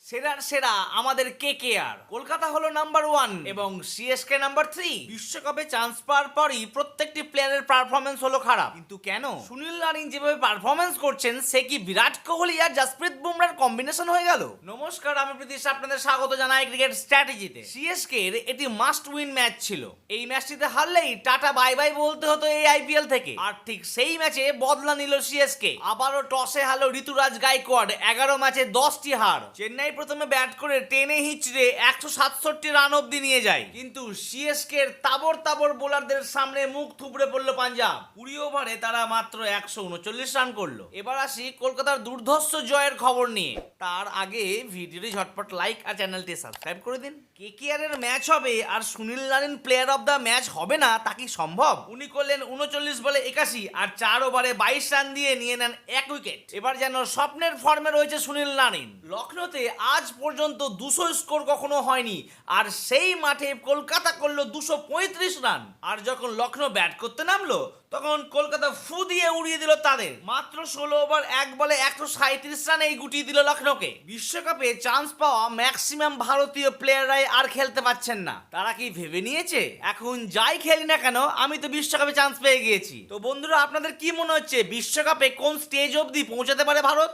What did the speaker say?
সেরার সেরা আমাদের কেকেআর, কলকাতা হলো নাম্বার 1 এবং সিএসকে নাম্বার 3। বিশ্বকাপে চান্স পাওয়ার পরই প্রত্যেকটি প্লেয়ারের পারফরমেন্স হলো খারাপ, কিন্তু কেন? সুনীল নারিন যেভাবে পারফরমেন্স করছেন, সে কি বিরাট কোহলি আর জাসপ্রীত বুমরার কম্বিনেশন হয়ে গেল? নমস্কার, আমি প্রীতিশ আপনাদের স্বাগত জানাই ক্রিকেট স্ট্র্যাটেজিতে। সিএসকে এর এটি মাস্ট উইন ম্যাচ ছিল। এই ম্যাচটিতে হারলেই টাটা বাই বাই বলতে হতো এই আইপিএল থেকে। আর ঠিক সেই ম্যাচে বদলা নিল সিএসকে। আবারও টসে হারলো ঋতুরাজ গাইকোয়াড, 11 ম্যাচে 10টি হার। চেন্নাই প্রথমে ব্যাট করে টেনে হিচড়ে 167 রান অব্দি নিয়ে যায়, কিন্তু সিএসকে এর তাবর তাবর বোলারদের সামনে মুখ থুবড়ে পড়লো পাঞ্জাব। 20 ওভারে তারা মাত্র 139 রান করলো। এবার আসি কলকাতার দুর্ধর্ষ জয়ের খবর নিয়ে। তার আগে ভিডিওটি ঝটপট লাইক আর চ্যানেলটি সাবস্ক্রাইব করে দিন। কেকেআর এর ম্যাচ হবে আর Sunil Narine player of the match হবে না, তা কি সম্ভব? উনি করলেন 39 বলে 81 আর 4 ওভারে 22 রান দিয়ে নিয়ে নেন 1 উইকেট। এবার যেন স্বপ্নের ফর্মে রয়েছে সুনীল নারিন। লখনৌতে আজ পর্যন্ত 200 স্কোর কখনো হয়নি, আর সেই মাঠে কলকাতা করলো 235 রান। আর যখন লখনৌ ব্যাট করতে নামলো, তখন কলকাতা ফু দিয়ে উড়িয়ে দিল তাদের। মাত্র 16 ওভার 1 বলে 137 রানেই গুটিয়ে দিল লখনৌকে। বিশ্বকাপে চান্স পাওয়া ম্যাক্সিমাম ভারতীয় প্লেয়াররাই আর খেলতে পাচ্ছেন না। তারা কি ভেবে নিয়েছে এখন যাই খেলি না কেন আমি তো বিশ্বকাপে চান্স পেয়ে গিয়েছি? তো বন্ধুরা, আপনাদের কি মনে হচ্ছে বিশ্বকাপে কোন স্টেজ অবধি পৌঁছাতে পারে ভারত?